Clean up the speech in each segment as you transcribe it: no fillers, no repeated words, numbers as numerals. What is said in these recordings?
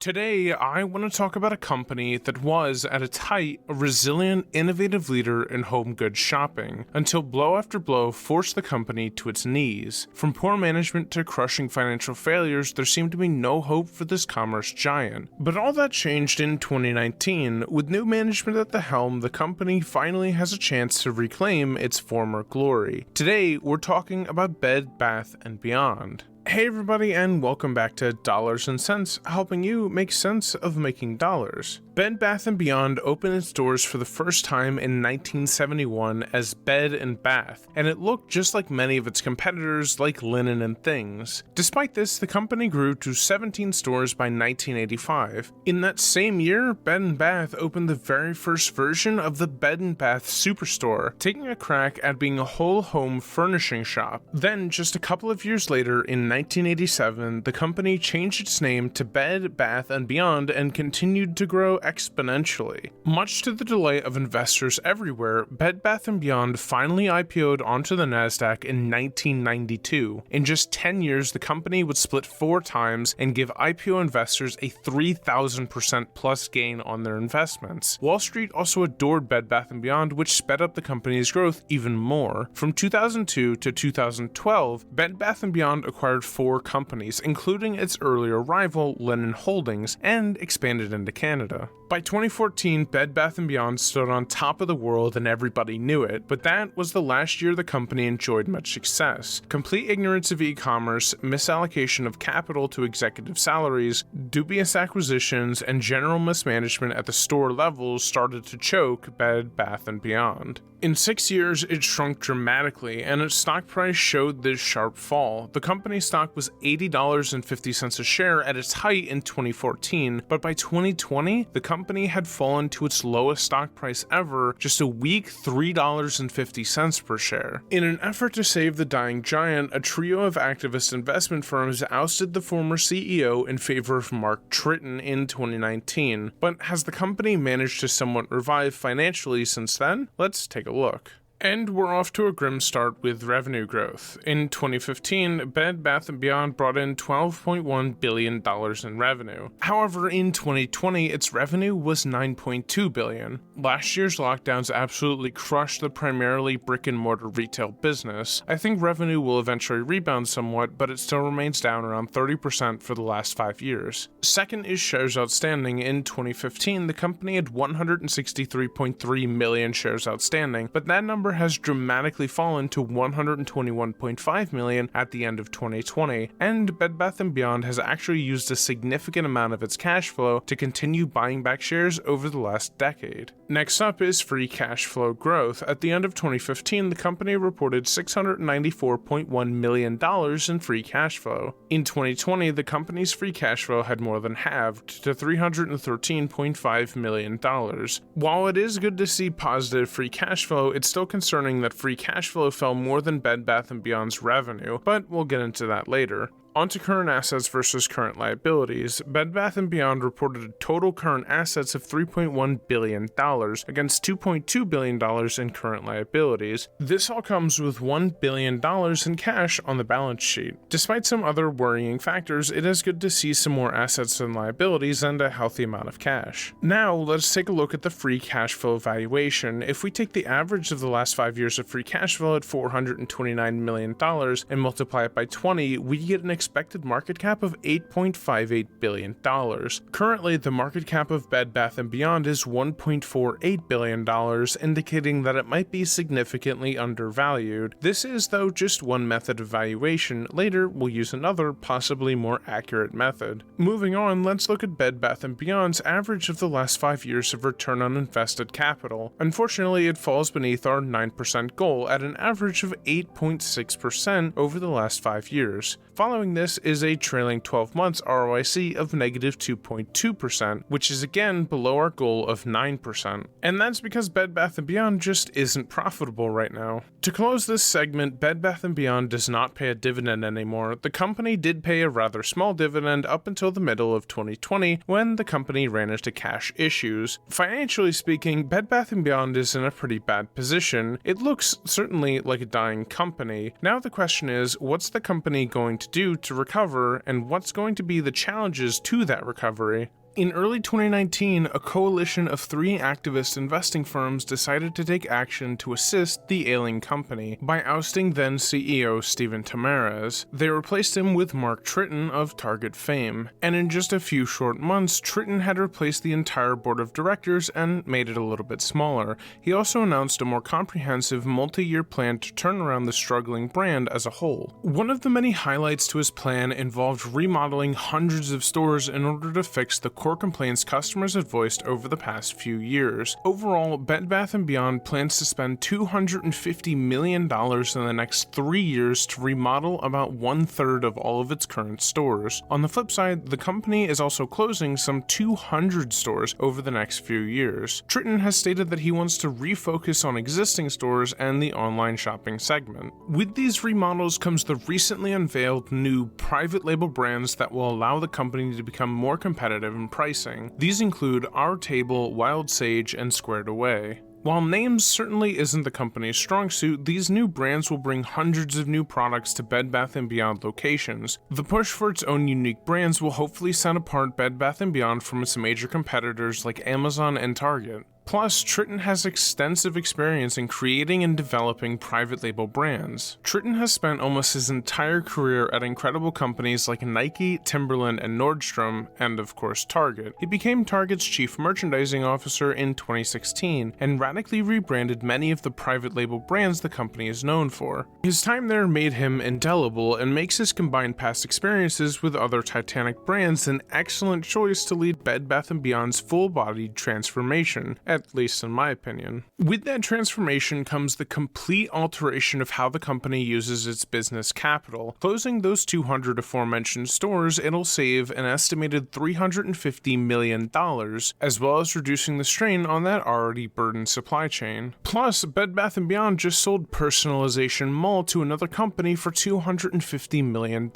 Today, I want to talk about a company that was, at its height, a resilient, innovative leader in home goods shopping, until blow after blow forced the company to its knees. From poor management to crushing financial failures, there seemed to be no hope for this commerce giant. But all that changed in 2019. With new management at the helm, the company finally has a chance to reclaim its former glory. Today, we're talking about Bed Bath & Beyond. Hey everybody, and welcome back to Dollars and Cents, helping you make sense of making dollars. Bed Bath & Beyond opened its doors for the first time in 1971 as Bed & Bath, and it looked just like many of its competitors like Linen & Things. Despite this, the company grew to 17 stores by 1985. In that same year, Bed & Bath opened the very first version of the Bed & Bath Superstore, taking a crack at being a whole home furnishing shop. Then, just a couple of years later, in 1987, the company changed its name to Bed Bath & Beyond and continued to grow exponentially. Much to the delight of investors everywhere, Bed Bath & Beyond finally IPO'd onto the Nasdaq in 1992. In just 10 years, the company would split 4 times and give IPO investors a 3,000% plus gain on their investments. Wall Street also adored Bed Bath & Beyond, which sped up the company's growth even more. From 2002 to 2012, Bed Bath & Beyond acquired 4 companies, including its earlier rival, Linen Holdings, and expanded into Canada. By 2014, Bed Bath & Beyond stood on top of the world and everybody knew it, but that was the last year the company enjoyed much success. Complete ignorance of e-commerce, misallocation of capital to executive salaries, dubious acquisitions, and general mismanagement at the store levels started to choke Bed Bath & Beyond. In 6 years, it shrunk dramatically, and its stock price showed this sharp fall. The company's stock was $80.50 a share at its height in 2014, but by 2020, the company had fallen to its lowest stock price ever, just a weak $3.50 per share. In an effort to save the dying giant, a trio of activist investment firms ousted the former CEO in favor of Mark Tritton in 2019. But has the company managed to somewhat revive financially since then? Let's take a look. And we're off to a grim start with revenue growth. In 2015, Bed Bath & Beyond brought in $12.1 billion in revenue. However, in 2020, its revenue was $9.2 billion. Last year's lockdowns absolutely crushed the primarily brick-and-mortar retail business. I think revenue will eventually rebound somewhat, but it still remains down around 30% for the last 5 years. Second is shares outstanding. In 2015, the company had 163.3 million shares outstanding, but that number has dramatically fallen to 121.5 million at the end of 2020, and Bed Bath & Beyond has actually used a significant amount of its cash flow to continue buying back shares over the last decade. Next up is free cash flow growth. At the end of 2015, the company reported $694.1 million in free cash flow. In 2020, the company's free cash flow had more than halved to $313.5 million. While it is good to see positive free cash flow, it's still concerning that free cash flow fell more than Bed Bath & Beyond's revenue, but we'll get into that later. Onto current assets versus current liabilities. Bed Bath & Beyond reported total current assets of $3.1 billion against $2.2 billion in current liabilities. This all comes with $1 billion in cash on the balance sheet. Despite some other worrying factors, it is good to see some more assets than liabilities and a healthy amount of cash. Now, let's take a look at the free cash flow valuation. If we take the average of the last 5 years of free cash flow at $429 million and multiply it by 20, we get an expected market cap of $8.58 billion. Currently, the market cap of Bed Bath & Beyond is $1.48 billion, indicating that it might be significantly undervalued. This is, though, just one method of valuation. Later, we'll use another, possibly more accurate method. Moving on, let's look at Bed Bath & Beyond's average of the last 5 years of return on invested capital. Unfortunately, it falls beneath our 9% goal at an average of 8.6% over the last 5 years. Following this is a trailing 12 months ROIC of negative 2.2%, which is again below our goal of 9%. And that's because Bed Bath & Beyond just isn't profitable right now. To close this segment, Bed Bath & Beyond does not pay a dividend anymore. The company did pay a rather small dividend up until the middle of 2020 when the company ran into cash issues. Financially speaking, Bed Bath & Beyond is in a pretty bad position. It looks certainly like a dying company. Now the question is, what's the company going to do route to recover and what's going to be the challenges to that recovery. In early 2019, a coalition of 3 activist investing firms decided to take action to assist the ailing company by ousting then CEO Steven Tamares. They replaced him with Mark Tritton of Target fame, and in just a few short months, Tritton had replaced the entire board of directors and made it a little bit smaller. He also announced a more comprehensive multi-year plan to turn around the struggling brand as a whole. One of the many highlights to his plan involved remodeling hundreds of stores in order to fix the core complaints customers had voiced over the past few years. Overall, Bed Bath & Beyond plans to spend $250 million in the next 3 years to remodel about 1/3 of all of its current stores. On the flip side, the company is also closing some 200 stores over the next few years. Tritton has stated that he wants to refocus on existing stores and the online shopping segment. With these remodels comes the recently unveiled new private label brands that will allow the company to become more competitive in pricing. These include Our Table, Wild Sage, and Squared Away. While names certainly isn't the company's strong suit, these new brands will bring hundreds of new products to Bed Bath & Beyond locations. The push for its own unique brands will hopefully set apart Bed Bath & Beyond from its major competitors like Amazon and Target. Plus, Tritton has extensive experience in creating and developing private label brands. Tritton has spent almost his entire career at incredible companies like Nike, Timberland, and Nordstrom, and of course Target. He became Target's chief merchandising officer in 2016, and radically rebranded many of the private label brands the company is known for. His time there made him indelible, and makes his combined past experiences with other titanic brands an excellent choice to lead Bed Bath & Beyond's full-bodied transformation, at least in my opinion. With that transformation comes the complete alteration of how the company uses its business capital. Closing those 200 aforementioned stores, it'll save an estimated $350 million, as well as reducing the strain on that already burdened supply chain. Plus, Bed Bath & Beyond just sold Personalization Mall to another company for $250 million.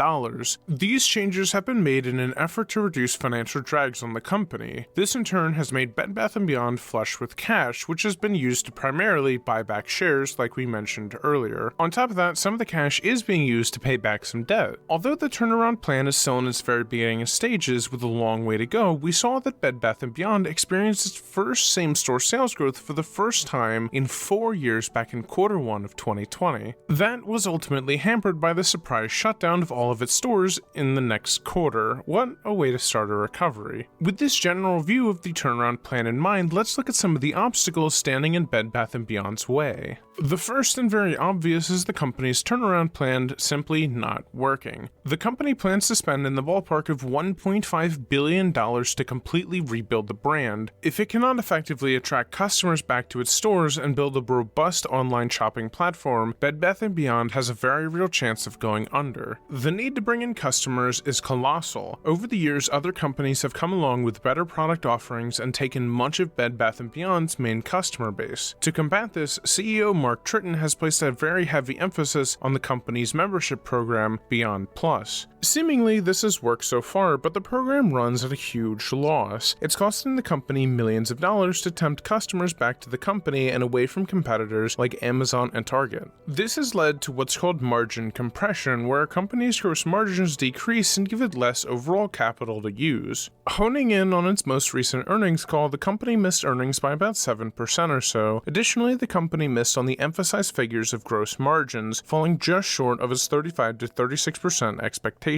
These changes have been made in an effort to reduce financial drags on the company. This in turn has made Bed Bath & Beyond flush with cash, which has been used to primarily buy back shares like we mentioned earlier. On top of that, some of the cash is being used to pay back some debt. Although the turnaround plan is still in its very beginning stages with a long way to go, we saw that Bed Bath & Beyond experienced its first same-store sales growth for the first time in 4 years back in Q1 of 2020. That was ultimately hampered by the surprise shutdown of all of its stores in the next quarter. What a way to start a recovery. With this general view of the turnaround plan in mind, let's look at some of the obstacles standing in Bed Bath & Beyond's way. The first and very obvious is the company's turnaround plan simply not working. The company plans to spend in the ballpark of $1.5 billion to completely rebuild the brand. If it cannot effectively attract customers back to its stores and build a robust online shopping platform, Bed Bath & Beyond has a very real chance of going under. The need to bring in customers is colossal. Over the years, other companies have come along with better product offerings and taken much of Bed Bath & Beyond's main customer base. To combat this, CEO Mark Tritton has placed a very heavy emphasis on the company's membership program, Beyond Plus. Seemingly, this has worked so far, but the program runs at a huge loss. It's costing the company millions of dollars to tempt customers back to the company and away from competitors like Amazon and Target. This has led to what's called margin compression, where a company's gross margins decrease and give it less overall capital to use. Honing in on its most recent earnings call, the company missed earnings by about 7% or so. Additionally, the company missed on the emphasized figures of gross margins, falling just short of its 35 to 36% expectations.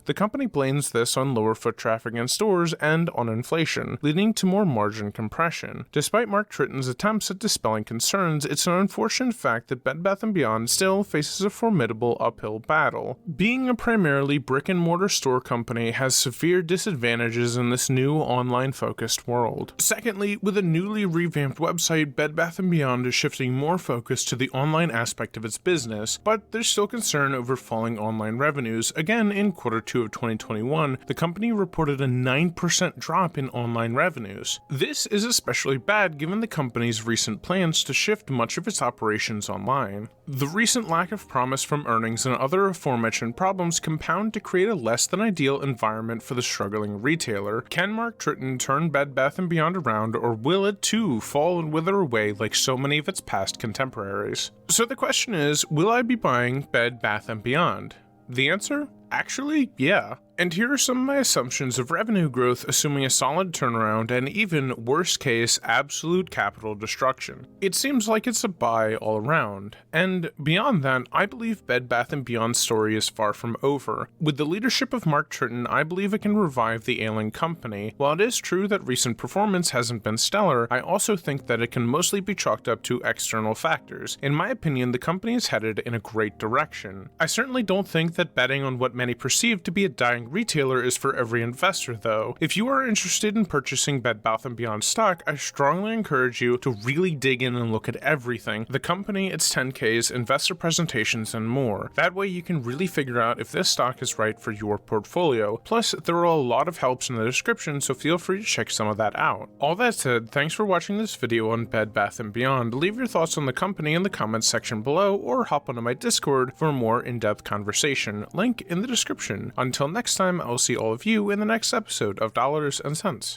The company blames this on lower foot traffic in stores and on inflation, leading to more margin compression. Despite Mark Tritton's attempts at dispelling concerns, it's an unfortunate fact that Bed Bath & Beyond still faces a formidable uphill battle. Being a primarily brick-and-mortar store company has severe disadvantages in this new online-focused world. Secondly, with a newly revamped website, Bed Bath & Beyond is shifting more focus to the online aspect of its business, but there's still concern over falling online revenues. Again, in Q2 of 2021, the company reported a 9% drop in online revenues. This is especially bad given the company's recent plans to shift much of its operations online. The recent lack of promise from earnings and other aforementioned problems compound to create a less than ideal environment for the struggling retailer. Can Mark Tritton turn Bed Bath & Beyond around, or will it too fall and wither away like so many of its past contemporaries? So the question is, will I be buying Bed Bath & Beyond? The answer? Actually, yeah. And here are some of my assumptions of revenue growth assuming a solid turnaround and even, worst case, absolute capital destruction. It seems like it's a buy all around. And beyond that, I believe Bed Bath & Beyond's story is far from over. With the leadership of Mark Tritton, I believe it can revive the ailing company. While it is true that recent performance hasn't been stellar, I also think that it can mostly be chalked up to external factors. In my opinion, the company is headed in a great direction. I certainly don't think that betting on what many perceive to be a dying retailer is for every investor though. If you are interested in purchasing Bed Bath & Beyond stock, I strongly encourage you to really dig in and look at everything, the company, its 10Ks, investor presentations, and more. That way you can really figure out if this stock is right for your portfolio. Plus, there are a lot of helps in the description, so feel free to check some of that out. All that said, thanks for watching this video on Bed Bath & Beyond. Leave your thoughts on the company in the comments section below, or hop onto my Discord for a more in-depth conversation. Link in the description. Until next time, I'll see all of you in the next episode of Dollars and Cents.